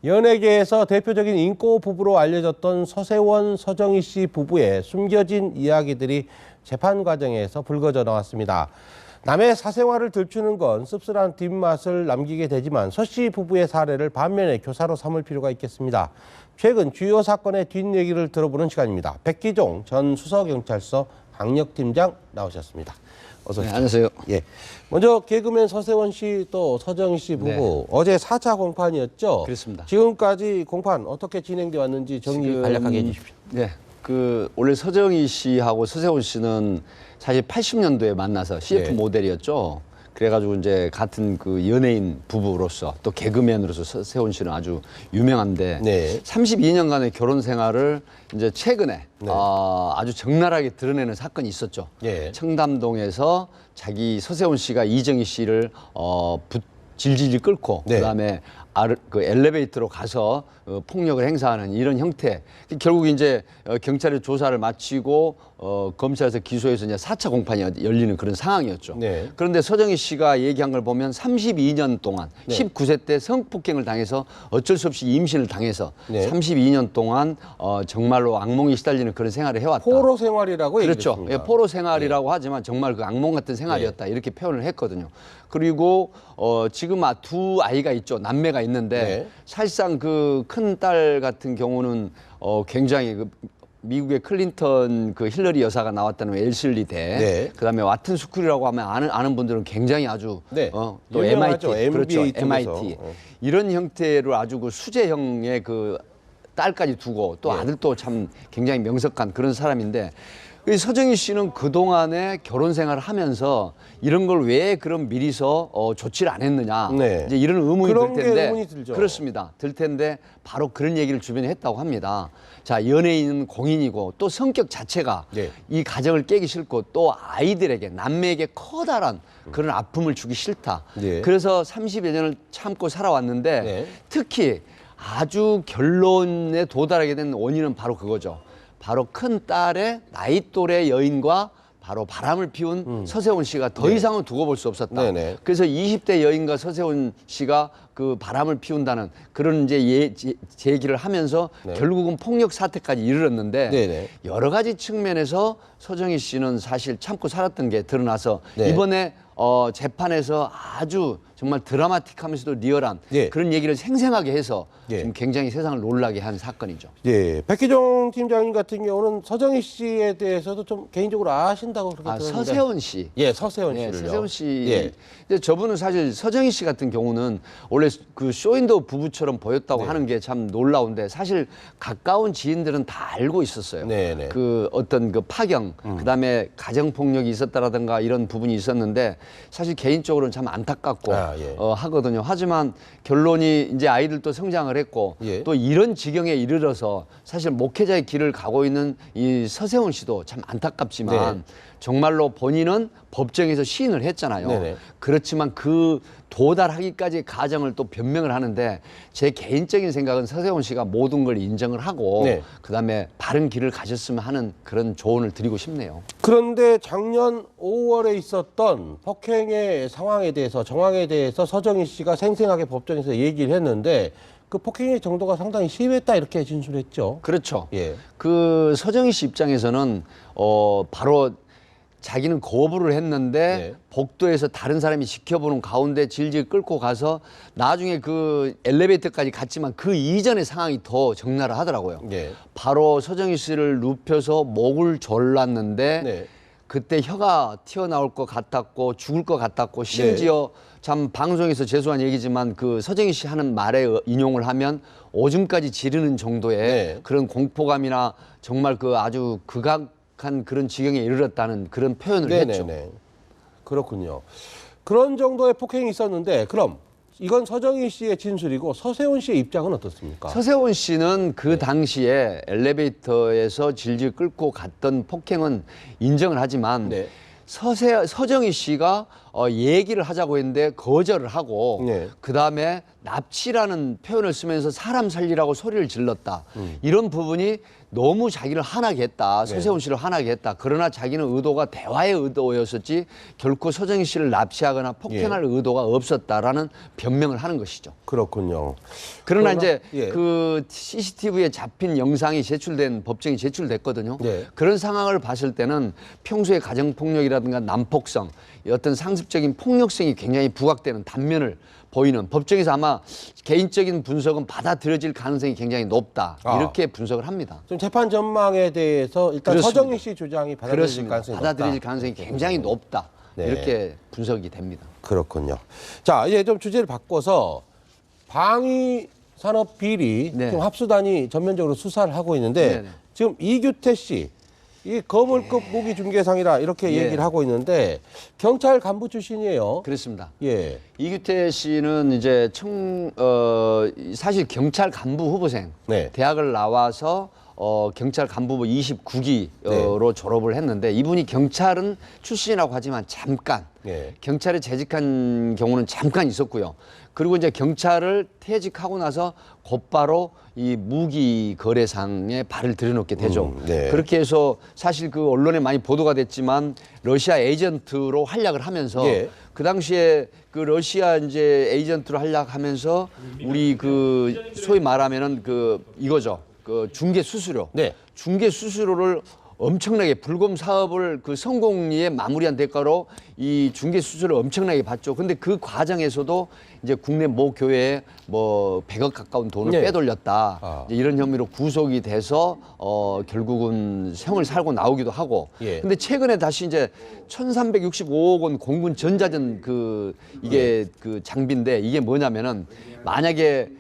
연예계에서 대표적인 인고 부부로 알려졌던 서세원, 서정희 씨 부부의 숨겨진 이야기들이 재판 과정에서 불거져 나왔습니다. 남의 사생활을 들추는 건 씁쓸한 뒷맛을 남기게 되지만 서 씨 부부의 사례를 반면에 교사로 삼을 필요가 있겠습니다. 최근 주요 사건의 뒷얘기를 들어보는 시간입니다. 백기종 전 수서경찰서 강력팀장 나오셨습니다. 어서 오십시오. 네, 안녕하세요. 예. 먼저 개그맨 서세원 씨 또 서정희 씨 부부 네. 어제 4차 공판이었죠. 그렇습니다. 지금까지 공판 어떻게 진행돼 왔는지 정리 간략하게 해주십시오. 네, 원래 서정희 씨하고 서세원 씨는 사실 80년도에 만나서 CF 네. 모델이었죠. 그래가지고 이제 같은 그 연예인 부부로서 또 개그맨으로서 서세원 씨는 아주 유명한데 네. 32년간의 결혼 생활을 이제 최근에 네. 아주 적나라하게 드러내는 사건이 있었죠. 예. 청담동에서 자기 서세원 씨가 이정희 씨를 질질 끌고 네. 그다음에 그 엘리베이터로 가서 폭력을 행사하는 이런 형태. 결국 이제 경찰의 조사를 마치고 검찰에서 기소해서 이제 4차 공판이 열리는 그런 상황이었죠. 네. 그런데 서정희 씨가 얘기한 걸 보면 32년 동안 네. 19세 때 성폭행을 당해서 어쩔 수 없이 임신을 당해서 네. 32년 동안 정말로 악몽에 시달리는 그런 생활을 해왔다. 포로 생활이라고 그렇죠. 얘기했습니다. 예, 포로 생활이라고 하지만 정말 그 악몽 같은 생활이었다 이렇게 표현을 했거든요. 그리고 지금 두 아이가 있죠. 남매가 있는데 네. 사실상 그 큰 딸 같은 경우는 굉장히 그 미국의 클린턴 그 힐러리 여사가 나왔다는 엘실리 대 네. 그다음에 와튼 스쿨이라고 하면 아는 분들은 굉장히 아주 네. 또 유명하죠. MIT 그렇죠. MBA 쪽에서. MIT 이런 형태로 아주 그 수재형의 그 딸까지 두고 또 네. 아들도 참 굉장히 명석한 그런 사람인데 이 서정희 씨는 그동안에 결혼 생활을 하면서 이런 걸 왜 그럼 미리서 조치를 안 했느냐 네. 이제 이런 의문이 그런 들 게 텐데 의문이 들죠. 그렇습니다. 들 텐데 바로 그런 얘기를 주변에 했다고 합니다. 자, 연예인은 공인이고 또 성격 자체가 네. 이 가정을 깨기 싫고 또 아이들에게 남매에게 커다란 그런 아픔을 주기 싫다. 네. 그래서 30여 년을 참고 살아왔는데 네. 특히 아주 결론에 도달하게 된 원인은 바로 그거죠. 바로 큰 딸의 나이 또래 여인과 바로 바람을 피운 서세원 씨가 더 이상은 두고 볼 수 없었다. 네네. 그래서 20대 여인과 서세원 씨가 그 바람을 피운다는 그런 이제 제기를 하면서 네. 결국은 폭력 사태까지 이르렀는데 네네. 여러 가지 측면에서 서정희 씨는 사실 참고 살았던 게 드러나서 네. 이번에 재판에서 아주 정말 드라마틱하면서도 리얼한 예. 그런 얘기를 생생하게 해서 예. 지금 굉장히 세상을 놀라게 한 사건이죠. 예, 백기종 팀장님 같은 경우는 서정희 씨에 대해서도 좀 개인적으로 아신다고 그렇게 들었는데. 서세원 씨. 예, 서세원 네, 씨를요. 서세원 씨. 예. 근데 저분은 사실 서정희 씨 같은 경우는 원래 그 쇼윈도우 부부처럼 보였다고 네. 하는 게 참 놀라운데 사실 가까운 지인들은 다 알고 있었어요. 네네. 그 어떤 그 파경, 그다음에 가정 폭력이 있었다라든가 이런 부분이 있었는데 사실 개인적으로는 참 안타깝고 예. 하거든요. 하지만 결론이 이제 아이들도 성장을 했고 예. 또 이런 지경에 이르러서 사실 목회자의 길을 가고 있는 이 서세원 씨도 참 안타깝지만 네. 정말로 본인은 법정에서 시인을 했잖아요. 네네. 그렇지만 그 도달하기까지 과정을 또 변명을 하는데 제 개인적인 생각은 서세원 씨가 모든 걸 인정을 하고 네. 그다음에 바른 길을 가셨으면 하는 그런 조언을 드리고 싶네요. 그런데 작년 5월에 있었던 폭행의 상황에 대해서 정황에 대해서 서정희 씨가 생생하게 법정에서 얘기를 했는데 그 폭행의 정도가 상당히 심했다 이렇게 진술했죠. 그렇죠. 예. 그 서정희 씨 입장에서는 바로 자기는 거부를 했는데 네. 복도에서 다른 사람이 지켜보는 가운데 질질 끌고 가서 나중에 그 엘리베이터까지 갔지만 그 이전의 상황이 더 적나라 하더라고요. 예. 바로 서정희 씨를 눕혀서 목을 졸랐는데 네. 그때 혀가 튀어나올 것 같았고 죽을 것 같았고 심지어 참 방송에서 재수한 얘기지만 그 서정희 씨 하는 말에 인용을 하면 오줌까지 지르는 정도의 네. 그런 공포감이나 정말 그 아주 극악한 그런 지경에 이르렀다는 그런 표현을 했죠. 네네네. 그렇군요. 그런 정도의 폭행이 있었는데 그럼 이건 서정희 씨의 진술이고 서세원 씨의 입장은 어떻습니까? 서세원 씨는 그 당시에 엘리베이터에서 질질 끌고 갔던 폭행은 인정을 하지만 네. 서정희 씨가 얘기를 하자고 했는데 거절을 하고 네. 그다음에 납치라는 표현을 쓰면서 사람 살리라고 소리를 질렀다. 이런 부분이 너무 자기를 화나게 했다. 서세원 씨를 화나게 했다. 그러나 자기는 의도가 대화의 의도였었지 결코 서정희 씨를 납치하거나 폭행할 의도가 없었다라는 변명을 하는 것이죠. 그렇군요. 그러나 이제 예. 그 CCTV에 잡힌 영상이 제출된 법정이 제출됐거든요. 네. 그런 상황을 봤을 때는 평소에 가정폭력이라든가 난폭성, 어떤 상습적인 폭력성이 굉장히 부각되는 단면을 보이는 법정에서 아마 개인적인 분석은 받아들여질 가능성이 굉장히 높다. 이렇게 분석을 합니다. 좀 재판 전망에 대해서 일단 그렇습니다. 서정희 씨 주장이 받아들여질 그렇습니다. 가능성이 받아들여질 높다. 가능성이 굉장히 높다. 네. 이렇게 분석이 됩니다. 그렇군요. 자, 이제 좀 주제를 바꿔서 방위 산업 비리 네. 지금 합수단이 전면적으로 수사를 하고 있는데 네네. 지금 이규태 씨, 이 거물급 무기 중개상이라 이렇게 예. 얘기를 하고 있는데 경찰 간부 출신이에요. 그렇습니다. 예. 이규태 씨는 이제 사실 경찰 간부 후보생, 네. 대학을 나와서 경찰 간부부 29기로 졸업을 했는데 이분이 경찰은 출신이라고 하지만 잠깐 예. 경찰에 재직한 경우는 잠깐 있었고요. 그리고 이제 경찰을 퇴직하고 나서 곧바로 이 무기 거래상에 발을 들여놓게 되죠. 네. 그렇게 해서 사실 그 언론에 많이 보도가 됐지만 러시아 에이전트로 활약을 하면서 예. 그 당시에 그 러시아 이제 에이전트로 활약하면서 우리 그 소위 말하면은 그 이거죠. 그 중개 수수료. 네. 중개 수수료를 엄청나게 불금 사업을 그 성공리에 마무리한 대가로 이 중개 수수료를 엄청나게 받죠. 근데 그 과정에서도 이제 국내 모 교회에 뭐 100억 가까운 돈을 네. 빼돌렸다. 이제 이런 혐의로 구속이 돼서 결국은 생을 살고 나오기도 하고. 예. 근데 최근에 다시 이제 1,365억 원 공군 전자전 그 이게 그 장비인데 이게 뭐냐면은 만약에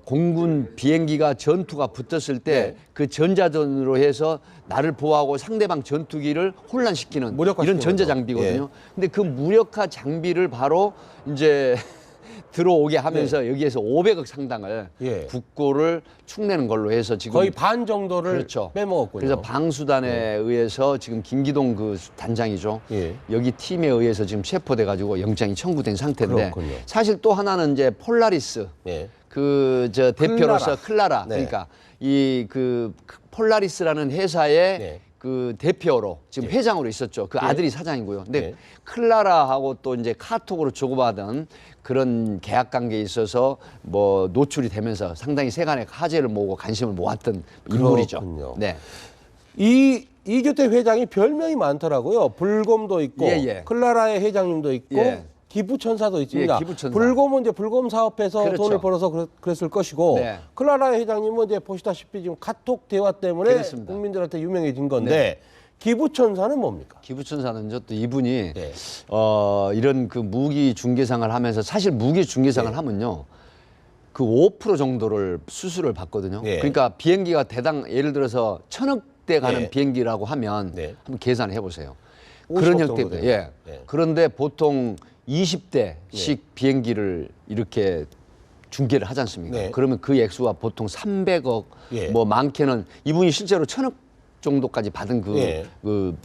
공군 비행기가 전투가 붙었을 때 그 전자전으로 해서 나를 보호하고 상대방 전투기를 혼란시키는 무력화시키는 이런 전자 거죠. 장비거든요. 근데 그 무력화 장비를 바로 이제 들어오게 하면서 여기에서 500억 상당을 예. 국고를 축내는 걸로 해서 지금 거의 반 정도를 그렇죠. 빼먹었군요. 그래서 방수단에 의해서 지금 김기동 그 단장이죠. 예. 여기 팀에 의해서 지금 체포돼 가지고 영장이 청구된 상태인데 그렇군요. 사실 또 하나는 이제 폴라리스 예. 그 저 대표로서 클라라 네. 그러니까 이 그 폴라리스라는 회사의 네. 그 대표로 지금 회장으로 있었죠. 그 아들이 사장이고요. 근데 네. 클라라하고 또 이제 카톡으로 주고받은 그런 계약 관계에 있어서 뭐 노출이 되면서 상당히 세간의 화제를 모으고 관심을 모았던 인물이죠. 그렇군요. 네. 이규태 회장이 별명이 많더라고요. 불곰도 있고, 예, 예. 클라라의 회장님도 있고, 예. 기부천사도 있습니다. 예, 기부천사. 불곰은 이제 불곰 사업해서 그렇죠. 돈을 벌어서 그랬을 것이고, 네. 클라라의 회장님은 이제 보시다시피 지금 카톡 대화 때문에 그렇습니다. 국민들한테 유명해진 건데, 기부천사는 뭡니까? 기부천사는 저 또 이분이 네. 이런 그 무기 중개상을 하면서 사실 무기 중개상을 하면요. 그 5% 정도를 수수료를 받거든요. 네. 그러니까 비행기가 대당 예를 들어서 1,000억대 가는 네. 비행기라고 하면 네. 한번 계산해 보세요. 50억 그런 정도 형태입니다. 되네요. 예. 네. 그런데 보통 20대씩 비행기를 이렇게 중개를 하지 않습니까? 네. 그러면 그 액수가 보통 300억, 예. 뭐 많게는 이분이 실제로 1,000억 정도까지 받은 예. 그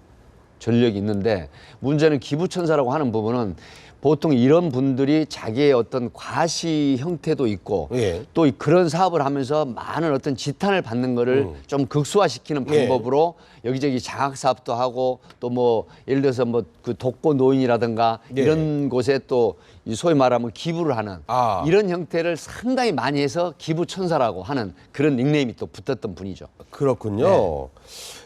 전력이 있는데 문제는 기부천사라고 하는 부분은 보통 이런 분들이 자기의 어떤 과시 형태도 있고 예. 또 그런 사업을 하면서 많은 어떤 지탄을 받는 거를 좀 극소화시키는 예. 방법으로 여기저기 장학 사업도 하고 또 뭐 예를 들어서 뭐 그 독거 노인이라든가 예. 이런 곳에 또 이 소위 말하면 기부를 하는 아. 이런 형태를 상당히 많이 해서 기부천사라고 하는 그런 닉네임이 또 붙었던 분이죠. 그렇군요. 네.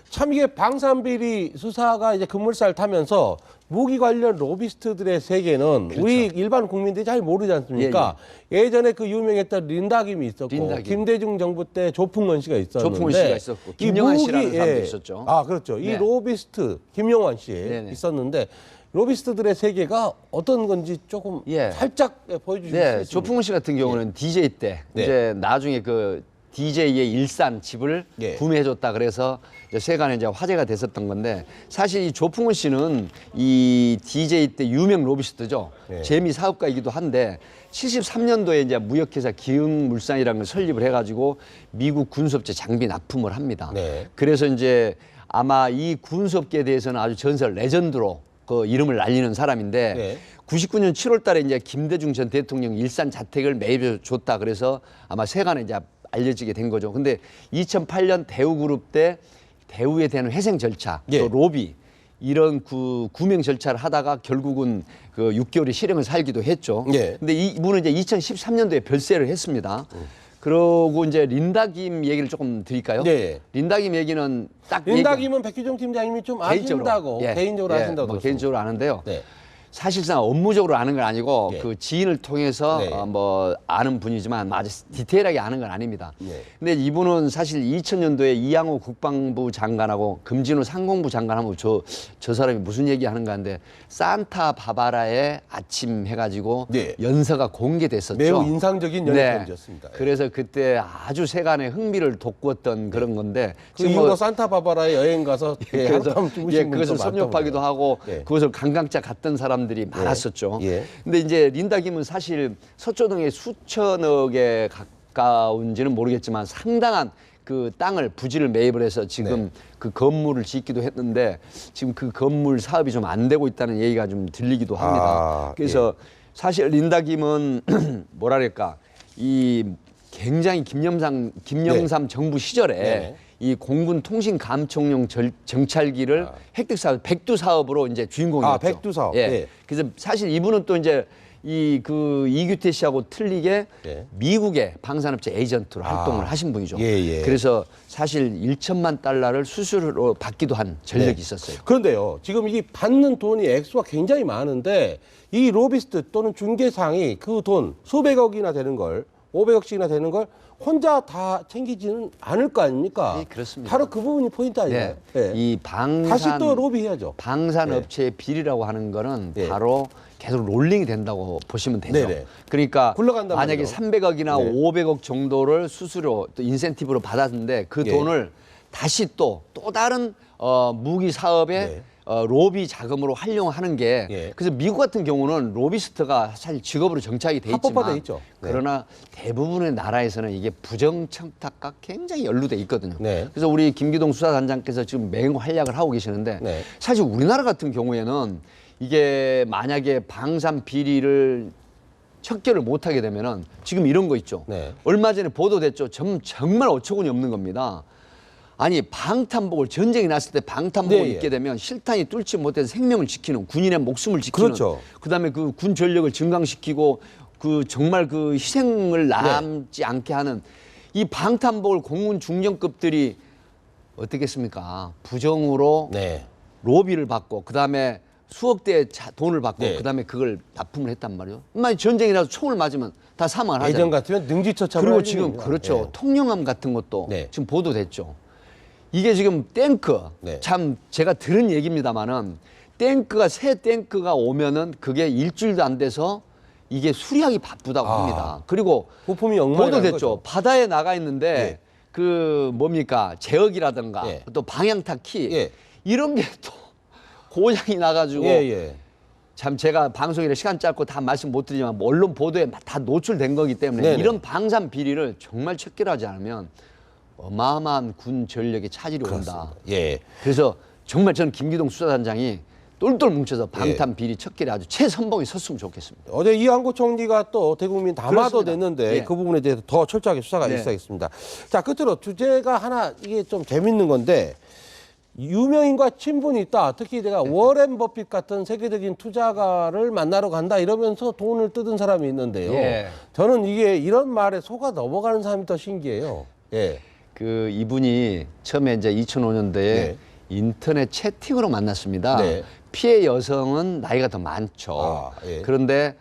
참 이게 방산비리 수사가 이제 급물살 타면서 무기 관련 로비스트들의 세계는 우리 일반 국민들이 잘 모르지 않습니까? 예전에 그 유명했던 린다김이 있었고 린다김. 김대중 정부 때 조풍원 씨가 있었는데 조풍원 씨가 있었고 이 김영환 무기, 씨라는 사람도 있었죠. 아 그렇죠. 이 네. 로비스트 김영환 씨 네네. 있었는데 로비스트들의 세계가 어떤 건지 조금 예. 살짝 보여주실 수 네, 있습니까? 조풍훈 씨 같은 경우는 DJ 때 네. 이제 나중에 그 DJ의 일산 집을 예. 구매해줬다 그래서 이제 세간에 이제 화제가 됐었던 건데 사실 이 조풍훈 씨는 이 DJ 때 유명 로비스트죠. 네. 재미 사업가이기도 한데 73년도에 이제 무역회사 기흥물산이라는 걸 설립을 해가지고 미국 군수업체 장비 납품을 합니다. 네. 그래서 이제 아마 이 군수업계에 대해서는 아주 전설 레전드로 그 이름을 날리는 사람인데 네. 99년 7월 달에 이제 김대중 전 대통령 일산 자택을 매입해 줬다 그래서 아마 세간에 이제 알려지게 된 거죠. 근데 2008년 대우그룹 때 대우에 대한 회생 절차, 예. 또 로비 이런 구명 절차를 하다가 결국은 그 6개월의 실형을 살기도 했죠. 예. 근데 이분은 이제 2013년도에 별세를 했습니다. 그러고 이제 린다 김 얘기를 조금 드릴까요? 네. 린다 김 얘기는 딱 린다 김은 백희종 팀장님이 좀 아신다고 개인적으로 아신다고 뭐 들었습니다. 개인적으로 아는데요. 네. 사실상 업무적으로 아는 건 아니고 네. 그 지인을 통해서 네. 뭐 아는 분이지만 아주 디테일하게 아는 건 아닙니다. 네. 근데 이분은 사실 2000년도에 이양호 국방부 장관하고 금진호 상공부 장관하고 저 사람이 무슨 얘기하는가 하는데 산타 바바라의 아침 해가지고 네. 연서가 공개됐었죠. 매우 인상적인 연회편지였습니다. 예. 그래서 그때 아주 세간의 흥미를 돋구었던 그런 건데 그 이후로 산타바바라에 여행 가서 한밤 주무신 그것을 분도 섭렵하기도 많다고 하고 예. 그것을 관광차 갔던 사람들이 많았었죠. 예. 근데 이제 린다 김은 사실 서초동에 수천억에 가까운지는 모르겠지만 상당한 그 땅을 부지를 매입을 해서 지금 그 건물을 짓기도 했는데 지금 그 건물 사업이 좀 안 되고 있다는 얘기가 좀 들리기도 합니다. 그래서 사실 린다 김은 뭐랄까 이 굉장히 김영삼 정부 시절에 이 공군 통신 감청용 정찰기를 획득 사업, 백두 사업으로 이제 주인공이었죠. 백두 사업. 예. 예. 그래서 사실 이분은 또 이제 이규태 씨하고 틀리게 예. 미국의 방산업체 에이전트로 활동을 하신 분이죠. 예. 그래서 사실 1천만 달러를 수수료로 받기도 한 전력이 있었어요. 그런데요, 지금 이 받는 돈이 액수가 굉장히 많은데 이 로비스트 또는 중개상이 그 돈 수백억이나 되는 걸 500억씩이나 되는 걸 혼자 다 챙기지는 않을 거 아닙니까? 예, 그렇습니다. 바로 그 부분이 포인트 아니에요? 네. 이 다시 또 로비해야죠. 방산업체의 비리라고 하는 거는 예. 바로 계속 롤링이 된다고 보시면 되죠. 네네. 그러니까 굴러간단 만약에 말이죠. 300억이나 네. 500억 정도를 수수료 또 인센티브로 받았는데 그 예. 돈을 다시 또 다른 무기 사업에 네. 로비 자금으로 활용하는 게 예. 그래서 미국 같은 경우는 로비스트가 사실 직업으로 정착이 돼 있지만 합법화돼 있죠. 네. 그러나 대부분의 나라에서는 이게 부정청탁과 굉장히 연루돼 있거든요. 네. 그래서 우리 김기동 수사단장께서 지금 맹활약을 하고 계시는데 네. 사실 우리나라 같은 경우에는 이게 만약에 방산 비리를 척결을 못하게 되면은 지금 이런 거 있죠. 네. 얼마 전에 보도됐죠. 정말 어처구니 없는 겁니다. 아니 방탄복을 전쟁이 났을 때 방탄복을 네, 예. 입게 되면 실탄이 뚫지 못해서 생명을 지키는 군인의 목숨을 지키는 그렇죠. 그다음에 그 군 전력을 증강시키고 그 정말 그 희생을 남지 않게 하는 이 방탄복을 공군 중령급들이 어떻겠습니까? 부정으로 네. 로비를 받고 그다음에 수억 대의 돈을 받고 네. 그다음에 그걸 납품을 했단 말이에요. 만약 전쟁이 나서 총을 맞으면 다 사망을 하잖아요. 예전 같으면 능지처참을 그리고 할 지금 일입니다. 그렇죠. 예. 통영함 같은 것도 네. 지금 보도됐죠. 이게 지금 탱크 네. 참 제가 들은 얘기입니다만은 탱크가 새 탱크가 오면은 그게 일주일도 안 돼서 이게 수리하기 바쁘다고 합니다. 그리고 부품이 엉망이라는 보도됐죠. 거죠. 바다에 나가 있는데 예. 그 뭡니까 제어기라든가 예. 또 방향타 키 예. 이런 게 또 고장이 나가지고 예. 참 제가 방송이라 시간 짧고 다 말씀 못 드리지만 뭐 언론 보도에 다 노출된 거기 때문에 네네. 이런 방산 비리를 정말 척결하지 않으면 어마어마한 군 전력의 차질이 온다. 예. 그래서 정말 저는 김기동 수사단장이 똘똘 뭉쳐서 방탄 비리 척결에 아주 최선봉에 섰으면 좋겠습니다. 어제 이한구 총리가 또 대국민 담화도 그렇습니다. 냈는데 예. 그 부분에 대해서 더 철저하게 수사가 네. 있어야겠습니다. 자, 끝으로 주제가 하나 이게 좀 재밌는 건데 유명인과 친분이 있다. 특히 제가 워렌 버핏 같은 세계적인 투자가를 만나러 간다 이러면서 돈을 뜯은 사람이 있는데요. 예. 저는 이게 이런 말에 속아 넘어가는 사람이 더 신기해요. 예. 그 이분이 처음에 이제 2005년도에 네. 인터넷 채팅으로 만났습니다. 네. 피해 여성은 나이가 더 많죠. 예. 그런데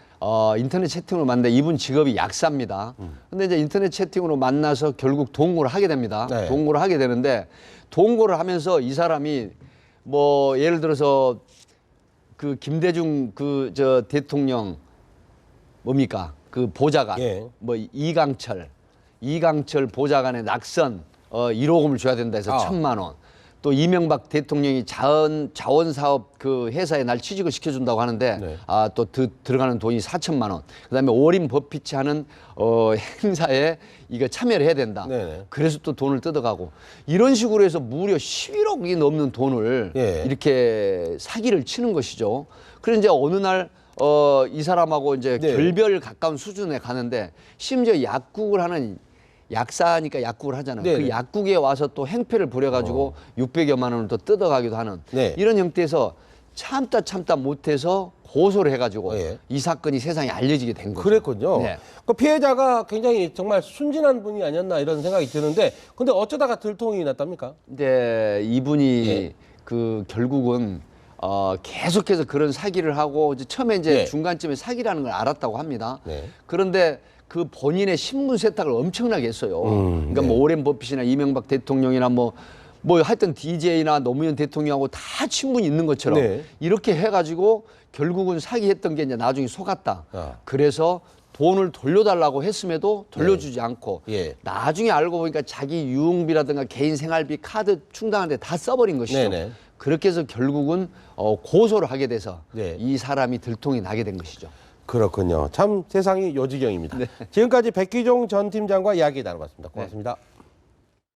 인터넷 채팅으로 만났는데 이분 직업이 약사입니다. 근데 이제 인터넷 채팅으로 만나서 결국 동거를 하게 됩니다. 네. 동거를 하게 되는데 동거를 하면서 이 사람이 뭐 예를 들어서 그 김대중 그 저 대통령 뭡니까 그 보좌관 예. 뭐 이강철 보좌관의 낙선 1억원을 줘야 된다 해서 1,000만 원. 또 이명박 대통령이 자원 사업 그 회사에 날 취직을 시켜준다고 하는데 네. 또 들어가는 돈이 4천만 원. 그다음에 워린 버핏이 하는 행사에 이거 참여를 해야 된다. 네네. 그래서 또 돈을 뜯어가고 이런 식으로 해서 무려 11억이 넘는 돈을 예. 이렇게 사기를 치는 것이죠. 그래서 이제 어느 날 이 사람하고 이제 네. 결별 가까운 수준에 가는데 심지어 약국을 하는 약사니까 약국을 하잖아요. 네네. 그 약국에 와서 또 행패를 부려가지고 600여만 원을 또 뜯어가기도 하는 네. 이런 형태에서 참다 못해서 고소를 해가지고 예. 이 사건이 세상에 알려지게 된 거죠. 그랬군요. 네. 그 피해자가 굉장히 정말 순진한 분이 아니었나 이런 생각이 드는데 근데 어쩌다가 들통이 났답니까? 근데 이분이 예. 그 결국은 계속해서 그런 사기를 하고 이제 처음에 이제 네. 중간쯤에 사기라는 걸 알았다고 합니다. 네. 그런데 그 본인의 신분 세탁을 엄청나게 했어요. 그러니까 네. 뭐 오렌 버핏이나 이명박 대통령이나 뭐 하여튼 DJ나 노무현 대통령하고 다 친분이 있는 것처럼 네. 이렇게 해가지고 결국은 사기했던 게 이제 나중에 속았다. 아. 그래서 돈을 돌려달라고 했음에도 돌려주지 않고 예. 나중에 알고 보니까 자기 유흥비라든가 개인 생활비 카드 충당하는데 다 써버린 것이죠. 네네. 그렇게 해서 결국은 고소를 하게 돼서 네. 이 사람이 들통이 나게 된 것이죠. 그렇군요. 참 세상이 요지경입니다. 지금까지 백기종 전 팀장과 이야기 나눠봤습니다. 고맙습니다.